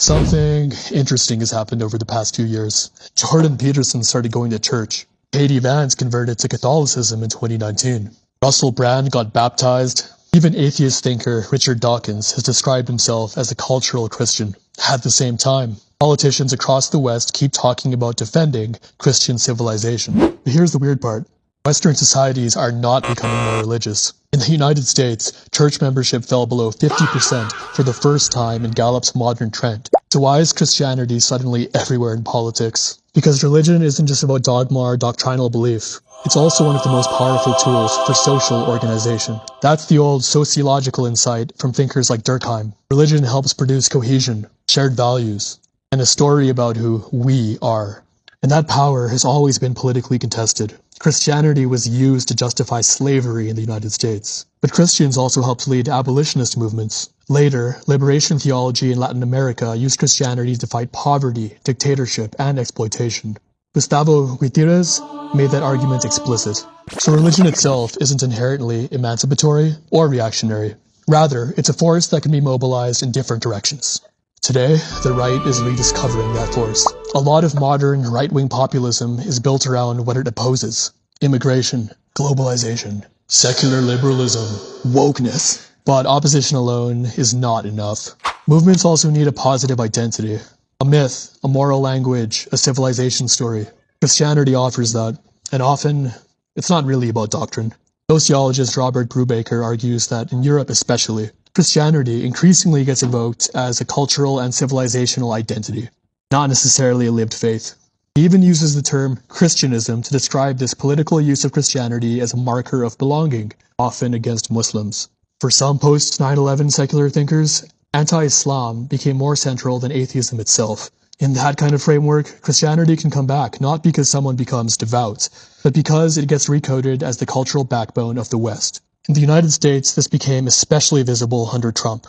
Something interesting has happened over the past few years. Jordan Peterson started going to church. Vance converted to Catholicism in 2019. Russell Brand got baptized. Even atheist thinker Richard Dawkins has described himself as a cultural Christian. At the same time, politicians across the West keep talking about defending Christian civilization. But here's the weird part. Western societies are not becoming more religious. In the United States, church membership fell below 50% for the first time in Gallup's modern trend. So why is Christianity suddenly everywhere in politics? Because religion isn't just about dogma or doctrinal belief. It's also one of the most powerful tools for social organization. That's the old sociological insight from thinkers like Durkheim. Religion helps produce cohesion, shared values, and a story about who we are. And that power has always been politically contested. Christianity was used to justify slavery in the United States. But Christians also helped lead abolitionist movements. Later, liberation theology in Latin America used Christianity to fight poverty, dictatorship, and exploitation. Gustavo Gutierrez made that argument explicit. So religion itself isn't inherently emancipatory or reactionary. Rather, it's a force that can be mobilized in different directions. Today, the right is rediscovering that force. A lot of modern right-wing populism is built around what it opposes: immigration, globalization, secular liberalism, wokeness. But opposition alone is not enough. Movements also need a positive identity, a myth, a moral language, a civilization story. Christianity offers that, and often, it's not really about doctrine. Sociologist Robert Brubaker argues that in Europe especially, Christianity increasingly gets invoked as a cultural and civilizational identity, not necessarily a lived faith. He even uses the term Christianism to describe this political use of Christianity as a marker of belonging, often against Muslims. For some post-9/11 secular thinkers, anti-Islam became more central than atheism itself. In that kind of framework, Christianity can come back not because someone becomes devout, but because it gets recoded as the cultural backbone of the West. In the United States, this became especially visible under Trump.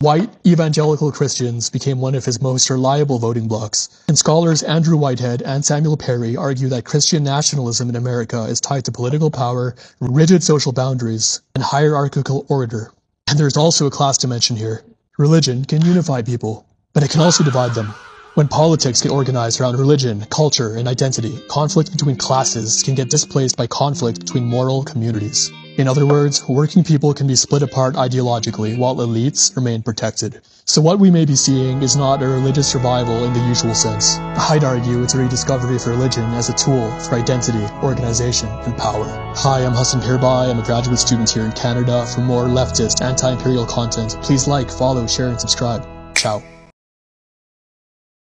White evangelical Christians became one of his most reliable voting blocs, and scholars Andrew Whitehead and Samuel Perry argue that Christian nationalism in America is tied to political power, rigid social boundaries, and hierarchical order. And there's also a class dimension here. Religion can unify people, but it can also divide them. When politics get organized around religion, culture, and identity, conflict between classes can get displaced by conflict between moral communities. In other words, working people can be split apart ideologically while elites remain protected. So what we may be seeing is not a religious survival in the usual sense. I'd argue it's a rediscovery of religion as a tool for identity, organization, and power. Hi, I'm Hassan Pirbai. I'm a graduate student here in Canada. For more leftist, anti-imperial content, please like, follow, share, and subscribe. Ciao.